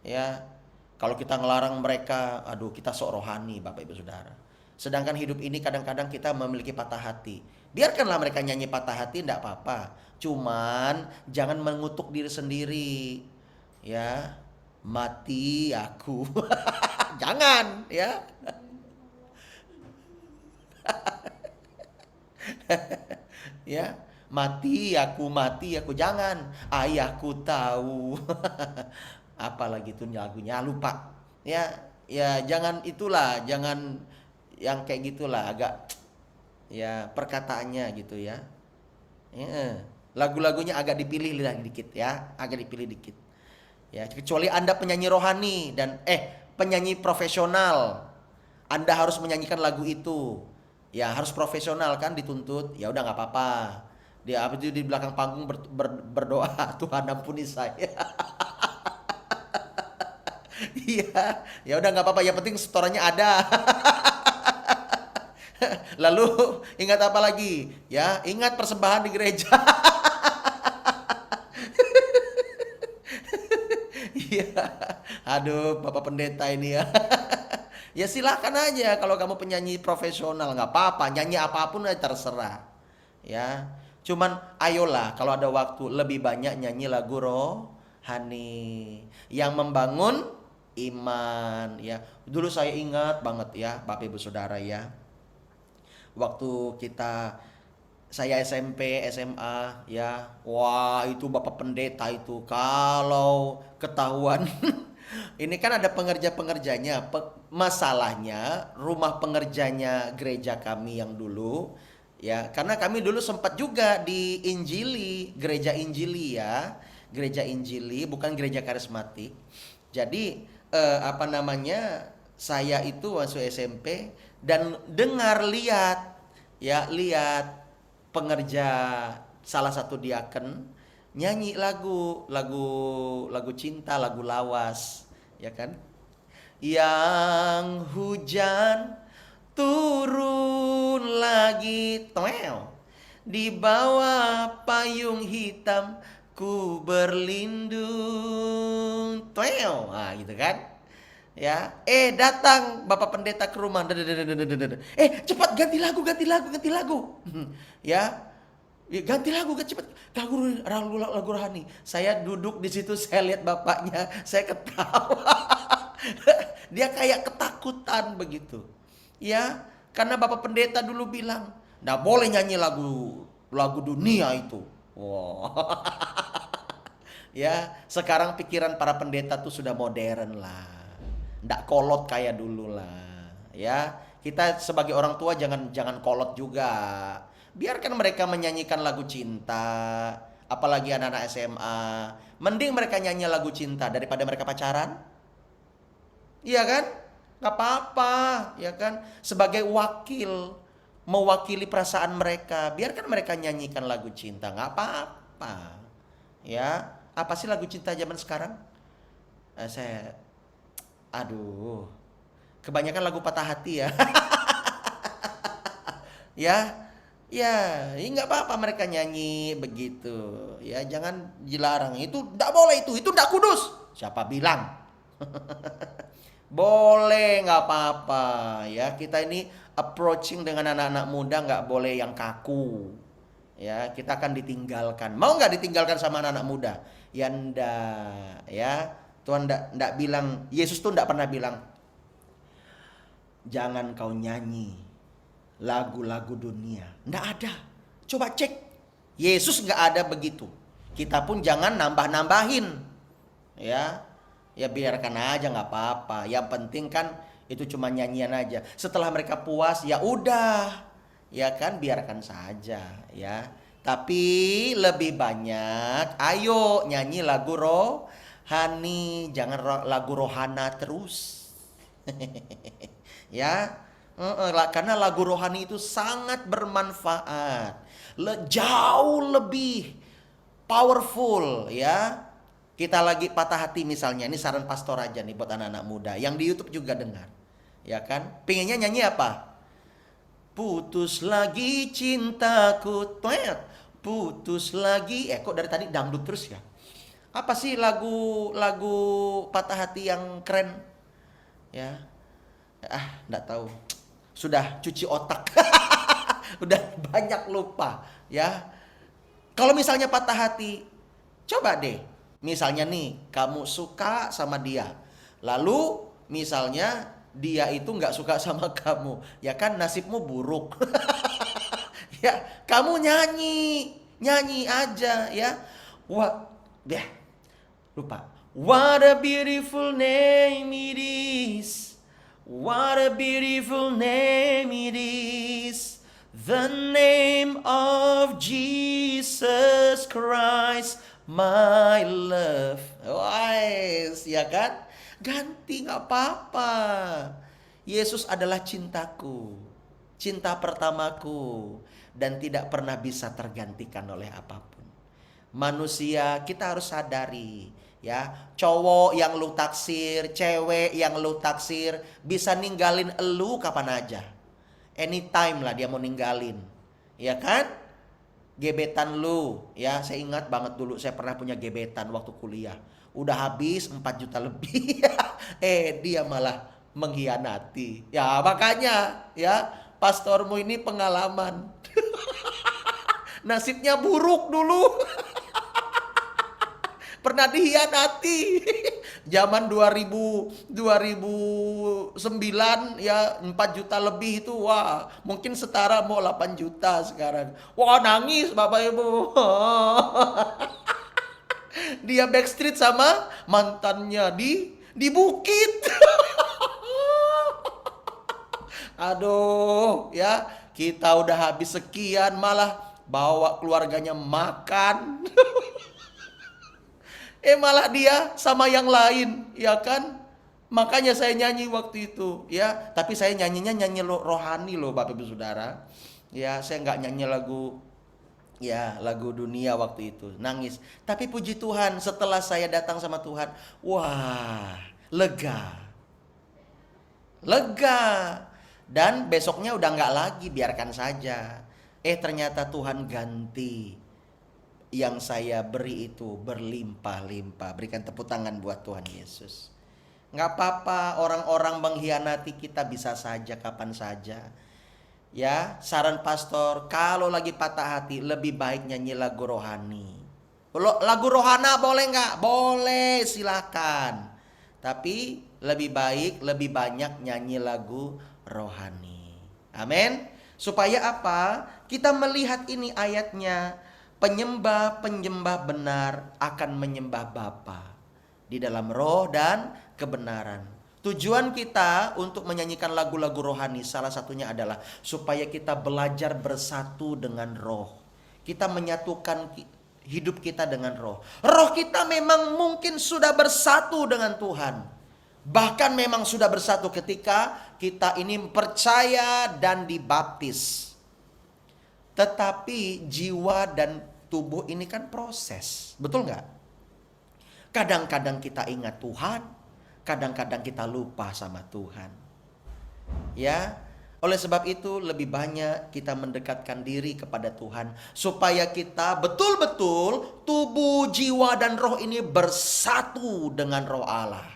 Ya, kalau kita ngelarang mereka, aduh kita sok rohani Bapak Ibu Saudara. Sedangkan hidup ini kadang-kadang kita memiliki patah hati. Biarkanlah mereka nyanyi patah hati, enggak apa-apa. Cuman jangan mengutuk diri sendiri. Ya, mati aku. Jangan ya. Ya, mati aku, jangan. Ayahku tahu. Apalagi itu lagunya lupa. Ya, ya jangan itulah, jangan yang kayak gitulah, agak ya perkataannya gitu ya. Ya, lagu-lagunya agak dipilih lagi dikit ya, agak dipilih dikit. Ya, kecuali Anda penyanyi rohani dan penyanyi profesional, Anda harus menyanyikan lagu itu. Ya, harus profesional kan dituntut. Ya udah nggak apa-apa. Dia apa itu di belakang panggung berdoa, Tuhan ampuni saya. Iya, ya udah nggak apa-apa. Yang penting setorannya ada. Lalu ingat apa lagi? Ya, ingat persembahan di gereja. Iya. Aduh, Bapak Pendeta ini ya. Ya silakan aja kalau kamu penyanyi profesional nggak apa-apa, nyanyi apapun aja terserah. Ya. Cuman ayolah kalau ada waktu lebih banyak nyanyi lagu rohani yang membangun iman ya. Dulu saya ingat banget ya, Bapak Ibu Saudara ya. Waktu saya SMP, SMA ya. Wah, itu Bapak Pendeta itu kalau ketahuan ini kan ada pengerja-pengerjanya. Masalahnya rumah pengerjanya gereja kami yang dulu ya, karena kami dulu sempat juga di Injili, gereja Injili ya. Gereja Injili bukan gereja karismatik. Jadi apa namanya? Saya itu masuk SMP dan lihat pengerja salah satu diaken nyanyi lagu cinta, lagu lawas, ya kan? Yang hujan turun lagi, toel. Di bawah payung hitam ku berlindung, toel. Nah, gitu kan? Ya, datang Bapak Pendeta ke rumah. Cepat ganti lagu. Ya, ganti lagu kan cepat. Lagu rohani. Saya duduk di situ, saya lihat bapaknya, saya ketawa. Dia kayak ketakutan begitu. Ya, karena Bapak Pendeta dulu bilang, "Nggak boleh nyanyi lagu dunia itu." Wow. Ya, sekarang pikiran para pendeta tuh sudah modern lah. Nggak kolot kayak dulu lah. Ya, kita sebagai orang tua jangan kolot juga. Biarkan mereka menyanyikan lagu cinta, apalagi anak-anak SMA. Mending mereka nyanyi lagu cinta daripada mereka pacaran. Iya kan? Gak apa-apa, ya kan? Sebagai mewakili perasaan mereka, biarkan mereka nyanyikan lagu cinta, gak apa-apa. Ya, apa sih lagu cinta zaman sekarang? Aduh, kebanyakan lagu patah hati ya. Ya, ya, nggak apa-apa mereka nyanyi begitu. Ya, jangan dilarang. Itu nggak boleh itu nggak kudus. Siapa bilang? Boleh, nggak apa-apa. Ya, kita ini approaching dengan anak-anak muda nggak boleh yang kaku. Ya, kita akan ditinggalkan. Mau nggak ditinggalkan sama anak-anak muda? Ya ndak. Ya, Tuhan ndak bilang. Yesus tuh ndak pernah bilang, jangan kau nyanyi lagu-lagu dunia. Nggak ada. Coba cek. Yesus nggak ada begitu. Kita pun jangan nambah-nambahin. Ya, ya biarkan aja nggak apa-apa. Yang penting kan itu cuma nyanyian aja. Setelah mereka puas, ya udah, ya kan biarkan saja. Ya. Tapi lebih banyak, ayo nyanyi lagu Hani, jangan lagu rohana terus. Ya, karena lagu rohani itu sangat bermanfaat, jauh lebih powerful ya. Kita lagi patah hati misalnya, ini saran pastor aja nih buat anak-anak muda yang di YouTube juga dengar. Ya kan? Pengennya nyanyi apa? Putus lagi cintaku, putus lagi. Kok dari tadi dangdut terus ya? Apa sih lagu patah hati yang keren? Ya, nggak tahu. Sudah cuci otak. Udah banyak lupa, ya. Kalau misalnya patah hati, coba deh. Misalnya nih, kamu suka sama dia. Lalu misalnya dia itu nggak suka sama kamu, ya kan nasibmu buruk. Ya, kamu nyanyi aja ya. Wah, deh, lupa. What a beautiful name it is. What a beautiful name it is. The name of Jesus Christ, my love. Wise, ya kan? Ganti nggak apa-apa. Yesus adalah cintaku, cinta pertamaku, dan tidak pernah bisa tergantikan oleh apapun. Manusia, kita harus sadari ya, cowok yang lu taksir, cewek yang lu taksir bisa ninggalin elu kapan aja. Anytime lah dia mau ninggalin. Ya kan? Gebetan lu, ya saya ingat banget dulu saya pernah punya gebetan waktu kuliah. Udah habis 4 juta lebih. Dia malah mengkhianati. Ya makanya ya, pastormu ini pengalaman. Nasibnya buruk dulu. Pernah dikhianati. Zaman 2009 ya, 4 juta lebih itu, wah mungkin setara mau 8 juta sekarang. Wah nangis Bapak Ibu. Dia backstreet sama mantannya di bukit. Aduh ya, kita udah habis sekian malah bawa keluarganya makan. Malah dia sama yang lain, ya kan? Makanya saya nyanyi waktu itu, ya. Tapi saya nyanyi rohani loh, Bapak Ibu Saudara. Ya, saya nggak nyanyi lagu dunia waktu itu, nangis. Tapi puji Tuhan, setelah saya datang sama Tuhan, wah, lega. Dan besoknya udah nggak lagi, biarkan saja. Ternyata Tuhan ganti. Yang saya beri itu berlimpah-limpah. Berikan tepuk tangan buat Tuhan Yesus. Nggak apa-apa orang-orang mengkhianati kita, bisa saja kapan saja. Ya, saran pastor, kalau lagi patah hati lebih baik nyanyi lagu rohani. Lagu rohana boleh nggak? Boleh, silakan. Tapi lebih baik, lebih banyak nyanyi lagu rohani. Amin. Supaya apa? Kita melihat ini ayatnya. Penyembah benar akan menyembah Bapa di dalam roh dan kebenaran. Tujuan kita untuk menyanyikan lagu-lagu rohani salah satunya adalah supaya kita belajar bersatu dengan roh. Kita menyatukan hidup kita dengan roh. Roh kita memang mungkin sudah bersatu dengan Tuhan. Bahkan memang sudah bersatu ketika kita ini percaya dan dibaptis. Tetapi jiwa dan tubuh ini kan proses, betul nggak? Kadang-kadang kita ingat Tuhan, kadang-kadang kita lupa sama Tuhan. Ya, oleh sebab itu lebih banyak kita mendekatkan diri kepada Tuhan supaya kita betul-betul tubuh, jiwa dan roh ini bersatu dengan roh Allah.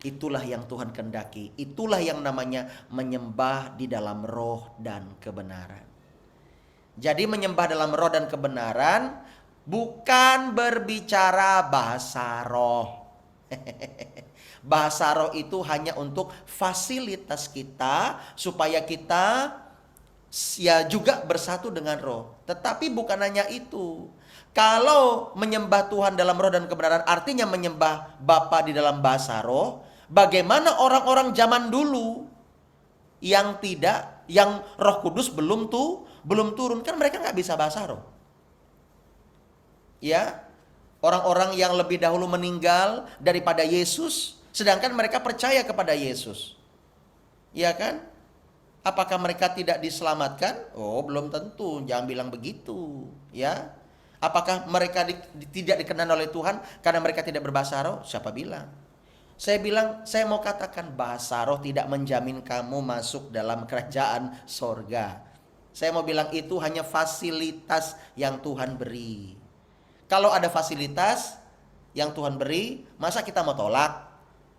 Itulah yang Tuhan kehendaki, itulah yang namanya menyembah di dalam roh dan kebenaran. Jadi menyembah dalam roh dan kebenaran bukan berbicara bahasa roh. Bahasa roh itu hanya untuk fasilitas kita supaya kita ya juga bersatu dengan roh. Tetapi bukan hanya itu. Kalau menyembah Tuhan dalam roh dan kebenaran artinya menyembah Bapa di dalam bahasa roh, bagaimana orang-orang zaman dulu yang Roh Kudus belum turun, kan mereka nggak bisa bahasa roh. Ya, Orang-orang yang lebih dahulu meninggal daripada Yesus, sedangkan mereka percaya kepada Yesus. Iya kan? Apakah mereka tidak diselamatkan? Oh, belum tentu. Jangan bilang begitu, ya. Apakah mereka tidak dikenal oleh Tuhan karena mereka tidak berbahasa roh? Siapa bilang? Saya mau katakan bahasa roh tidak menjamin kamu masuk dalam kerajaan sorga. Saya mau bilang itu hanya fasilitas yang Tuhan beri. Kalau ada fasilitas yang Tuhan beri, masa kita mau tolak?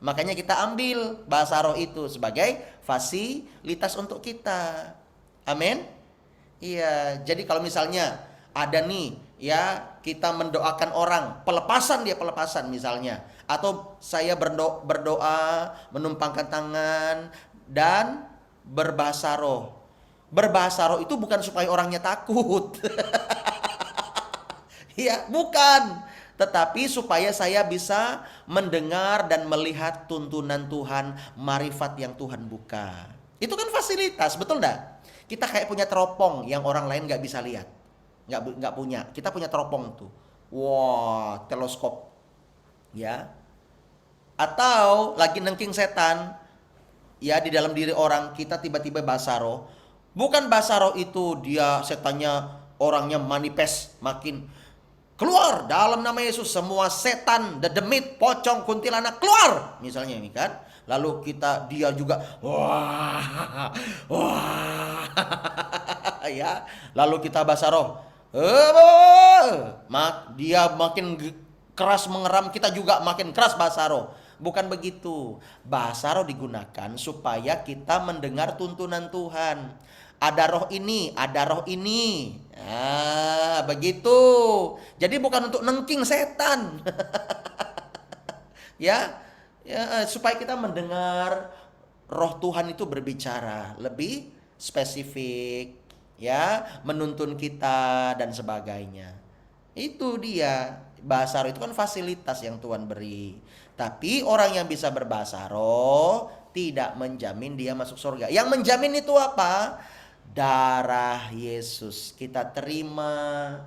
Makanya kita ambil bahasa roh itu sebagai fasilitas untuk kita. Amin. Iya, jadi kalau misalnya ada nih, ya, kita mendoakan orang, pelepasan misalnya, atau saya berdoa, menumpangkan tangan dan berbahasa roh. Berbahasa roh itu bukan supaya orangnya takut. Ya, bukan. Tetapi supaya saya bisa mendengar dan melihat tuntunan Tuhan, marifat yang Tuhan buka. Itu kan fasilitas, betul enggak? Kita kayak punya teropong yang orang lain nggak bisa lihat. Nggak punya. Kita punya teropong tuh. Wah, teleskop. Ya. Atau lagi nengking setan, ya, di dalam diri orang, kita tiba-tiba bahasa roh. Bukan bahasa roh itu dia setannya, orangnya manifest makin keluar dalam nama Yesus, semua setan, dedemit, pocong, kuntilanak keluar, misalnya ini kan. Lalu dia juga wah, wah, ya. Lalu kita bahasa roh, dia makin keras mengeram, kita juga makin keras bahasa roh. Bukan begitu. Bahasa roh digunakan supaya kita mendengar tuntunan Tuhan. Ada roh ini, ada roh ini. Ah, begitu. Jadi bukan untuk nengking setan. Ya, supaya kita mendengar roh Tuhan itu berbicara lebih spesifik, ya, menuntun kita dan sebagainya. Itu dia. Bahasa roh itu kan fasilitas yang Tuhan beri. Tapi orang yang bisa berbahasa roh tidak menjamin dia masuk surga. Yang menjamin itu apa? Darah Yesus. Kita terima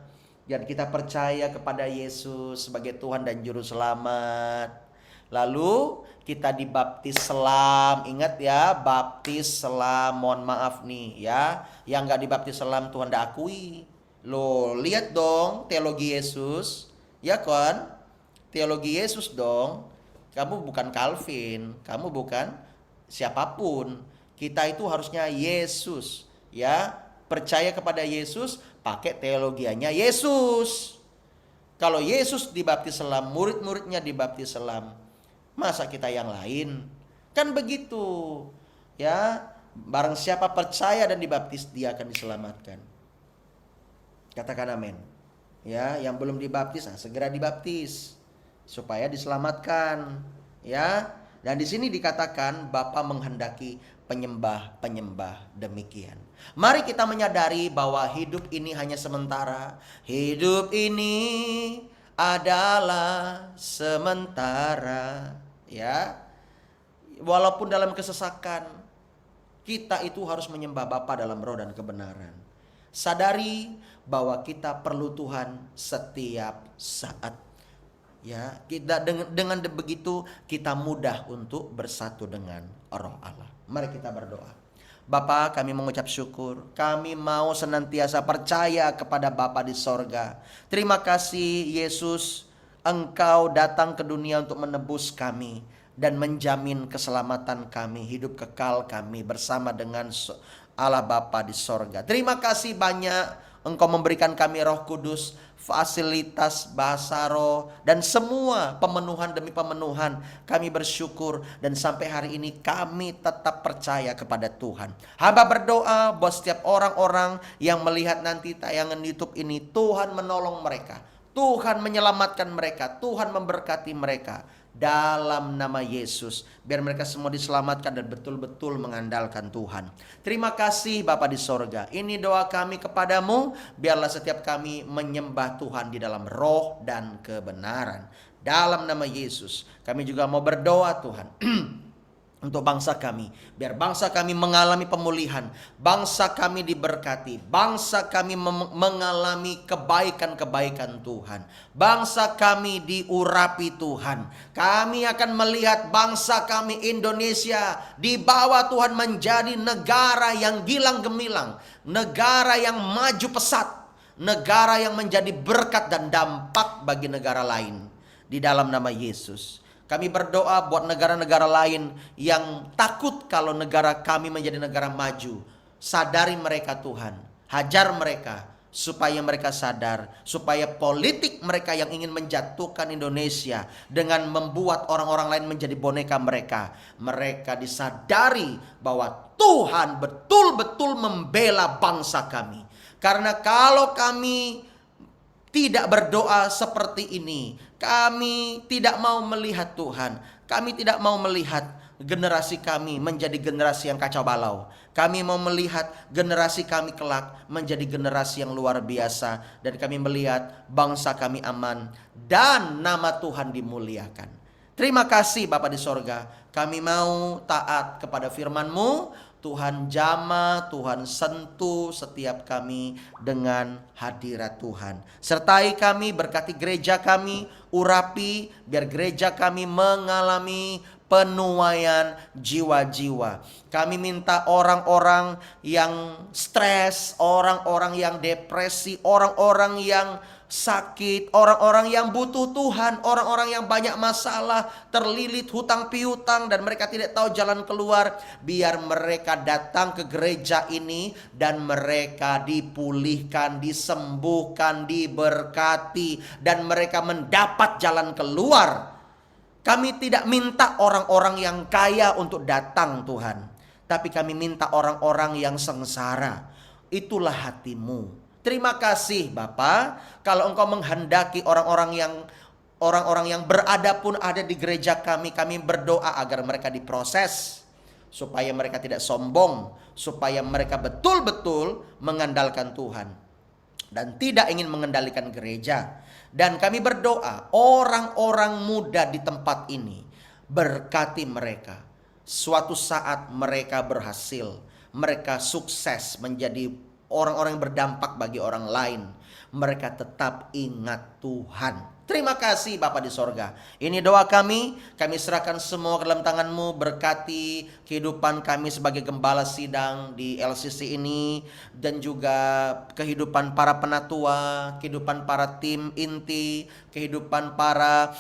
dan kita percaya kepada Yesus sebagai Tuhan dan Juru Selamat. Lalu kita dibaptis selam. Ingat ya, baptis selam. Mohon maaf nih ya, yang gak dibaptis selam Tuhan gak akui. Loh, lihat dong teologi Yesus, ya kan? Teologi Yesus dong. Kamu bukan Calvin, kamu bukan siapapun. Kita itu harusnya Yesus, ya. Percaya kepada Yesus, pakai teologianya Yesus. Kalau Yesus dibaptis selam, murid-muridnya dibaptis selam, masa kita yang lain? Kan begitu. Ya, barang siapa percaya dan dibaptis, dia akan diselamatkan. Katakan amin. Ya, yang belum dibaptis, segera dibaptis supaya diselamatkan, ya. Dan di sini dikatakan Bapa menghendaki penyembah-penyembah demikian. Mari kita menyadari bahwa hidup ini hanya sementara. Hidup ini adalah sementara, ya. Walaupun dalam kesesakan, kita itu harus menyembah Bapa dalam roh dan kebenaran. Sadari bahwa kita perlu Tuhan setiap saat. Ya, kita dengan begitu kita mudah untuk bersatu dengan Roh Allah. Mari kita berdoa. Bapa, kami mengucap syukur. Kami mau senantiasa percaya kepada Bapa di sorga. Terima kasih Yesus, Engkau datang ke dunia untuk menebus kami dan menjamin keselamatan kami, hidup kekal kami bersama dengan Allah Bapa di sorga. Terima kasih banyak Engkau memberikan kami Roh Kudus, fasilitas bahasa roh, dan semua pemenuhan demi pemenuhan. Kami bersyukur dan sampai hari ini kami tetap percaya kepada Tuhan. Hamba berdoa buat setiap orang-orang yang melihat nanti tayangan YouTube ini, Tuhan menolong mereka, Tuhan menyelamatkan mereka, Tuhan memberkati mereka. Dalam nama Yesus, biar mereka semua diselamatkan dan betul-betul mengandalkan Tuhan. Terima kasih Bapa di sorga. Ini doa kami kepadamu. Biarlah setiap kami menyembah Tuhan di dalam roh dan kebenaran. Dalam nama Yesus, kami juga mau berdoa Tuhan. untuk bangsa kami. Biar bangsa kami mengalami pemulihan, bangsa kami diberkati, bangsa kami mengalami kebaikan-kebaikan Tuhan, bangsa kami diurapi Tuhan. Kami akan melihat bangsa kami Indonesia dibawa Tuhan menjadi negara yang gilang gemilang, negara yang maju pesat, negara yang menjadi berkat dan dampak bagi negara lain. Di dalam nama Yesus, kami berdoa buat negara-negara lain yang takut kalau negara kami menjadi negara maju. Sadari mereka Tuhan, hajar mereka supaya mereka sadar, supaya politik mereka yang ingin menjatuhkan Indonesia dengan membuat orang-orang lain menjadi boneka mereka, mereka disadari bahwa Tuhan betul-betul membela bangsa kami. Karena kalau kami tidak berdoa seperti ini, kami tidak mau melihat Tuhan. Kami tidak mau melihat generasi kami menjadi generasi yang kacau balau. Kami mau melihat generasi kami kelak menjadi generasi yang luar biasa. Dan kami melihat bangsa kami aman dan nama Tuhan dimuliakan. Terima kasih Bapa di sorga. Kami mau taat kepada firman-Mu. Tuhan jamah, Tuhan sentuh setiap kami dengan hadirat Tuhan. Sertai kami, berkati gereja kami, urapi biar gereja kami mengalami penuaian jiwa-jiwa. Kami minta orang-orang yang stres, orang-orang yang depresi, orang-orang yang sakit, orang-orang yang butuh Tuhan, orang-orang yang banyak masalah, terlilit hutang piutang dan mereka tidak tahu jalan keluar, biar mereka datang ke gereja ini dan mereka dipulihkan, disembuhkan, diberkati, dan mereka mendapat jalan keluar. Kami tidak minta orang-orang yang kaya untuk datang Tuhan, tapi kami minta orang-orang yang sengsara. Itulah hati-Mu. Terima kasih Bapa, kalau Engkau menghendaki orang-orang yang berada pun ada di gereja kami. Kami berdoa agar mereka diproses, supaya mereka tidak sombong, supaya mereka betul-betul mengandalkan Tuhan dan tidak ingin mengendalikan gereja. Dan kami berdoa orang-orang muda di tempat ini, berkati mereka. Suatu saat mereka berhasil, mereka sukses menjadi orang-orang yang berdampak bagi orang lain. Mereka tetap ingat Tuhan. Terima kasih Bapa di sorga. Ini doa kami serahkan semua ke dalam tangan-Mu. Berkati kehidupan kami sebagai gembala sidang di LCC ini, dan juga kehidupan para penatua, kehidupan para tim inti, kehidupan para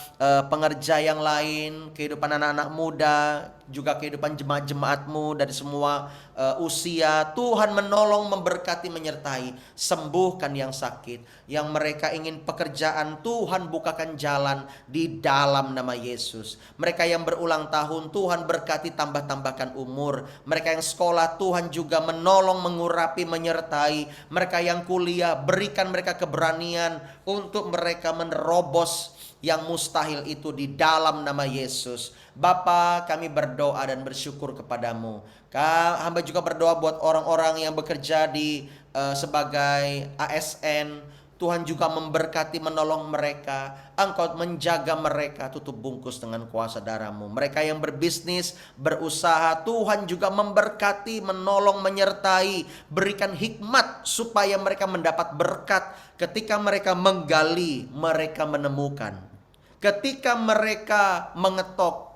pengerja yang lain, kehidupan anak-anak muda, juga kehidupan jemaat-jemaat-Mu dari semua usia. Tuhan menolong, memberkati, menyertai, sembuhkan yang sakit, yang mereka ingin pekerjaan, Tuhan bukakan jalan di dalam nama Yesus. Mereka yang berulang tahun, Tuhan berkati, tambah-tambahkan umur. Mereka yang sekolah, Tuhan juga menolong, mengurapi, menyertai. Mereka yang kuliah, berikan mereka keberanian untuk mereka menerobos yang mustahil itu di dalam nama Yesus. Bapa, kami berdoa dan bersyukur kepadamu. Hamba juga berdoa buat orang-orang yang bekerja di sebagai ASN. Tuhan juga memberkati, menolong mereka. Engkau menjaga mereka, tutup bungkus dengan kuasa darah-Mu. Mereka yang berbisnis, berusaha, Tuhan juga memberkati, menolong, menyertai. Berikan hikmat supaya mereka mendapat berkat. Ketika mereka menggali, mereka menemukan. Ketika mereka mengetok,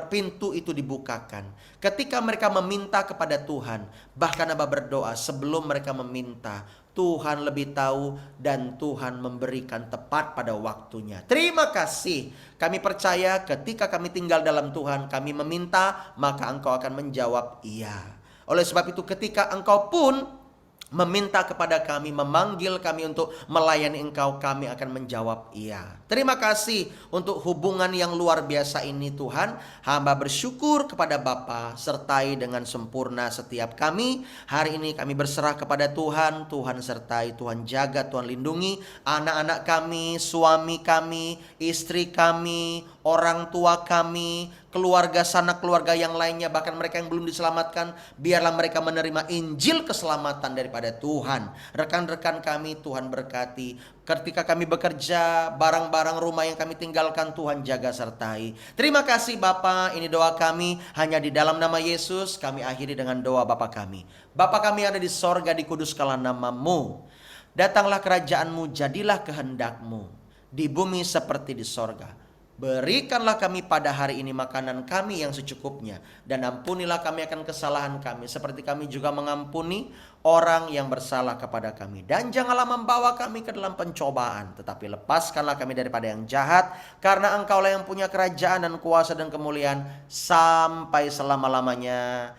pintu itu dibukakan. Ketika mereka meminta kepada Tuhan, bahkan Abah berdoa sebelum mereka meminta, Tuhan lebih tahu dan Tuhan memberikan tepat pada waktunya. Terima kasih. Kami percaya ketika kami tinggal dalam Tuhan, kami meminta, maka Engkau akan menjawab iya. Oleh sebab itu ketika Engkau pun meminta kepada kami, memanggil kami untuk melayani Engkau, kami akan menjawab iya. Terima kasih untuk hubungan yang luar biasa ini Tuhan. Hamba bersyukur kepada Bapa, sertai dengan sempurna setiap kami. Hari ini kami berserah kepada Tuhan. Tuhan sertai, Tuhan jaga, Tuhan lindungi anak-anak kami, suami kami, istri kami, orang tua kami, keluarga sanak keluarga yang lainnya, bahkan mereka yang belum diselamatkan, biarlah mereka menerima Injil keselamatan daripada Tuhan. Rekan-rekan kami Tuhan berkati. Ketika kami bekerja, barang-barang rumah yang kami tinggalkan Tuhan jaga sertai. Terima kasih Bapa, ini doa kami hanya di dalam nama Yesus. Kami akhiri dengan doa Bapa kami. Bapa kami yang ada di sorga, dikuduskanlah namamu. Datanglah kerajaanmu, jadilah kehendakmu di bumi seperti di sorga. Berikanlah kami pada hari ini makanan kami yang secukupnya, dan ampunilah kami akan kesalahan kami, seperti kami juga mengampuni orang yang bersalah kepada kami. Dan janganlah membawa kami ke dalam pencobaan, tetapi lepaskanlah kami daripada yang jahat, karena Engkaulah yang punya kerajaan dan kuasa dan kemuliaan sampai selama-lamanya.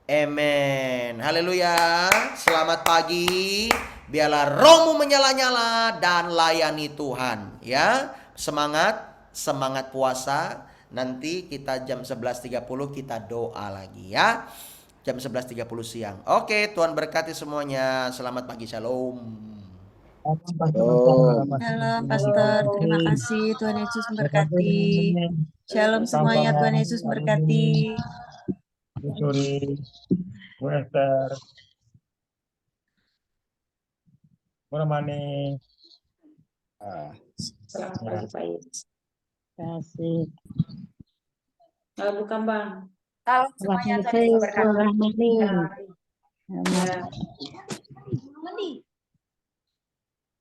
Amen. Haleluya. Selamat pagi. Biarlah rohmu menyala-nyala dan layani Tuhan. Ya, semangat. Semangat puasa. Nanti kita jam 11.30 kita doa lagi ya. Jam 11.30 siang. Oke, Tuhan berkati semuanya. Selamat pagi. Shalom. Shalom, Pastor. Terima kasih. Tuhan Yesus memberkati. Shalom semuanya. Tuhan Yesus memberkati. Bu Suri, Bu Esther, Bu Ramani. Selamat pagi Pak Yesus. Kasih. Bu Kambang. Shalom semuanya. Tuhan Yesus memberkati. Ya.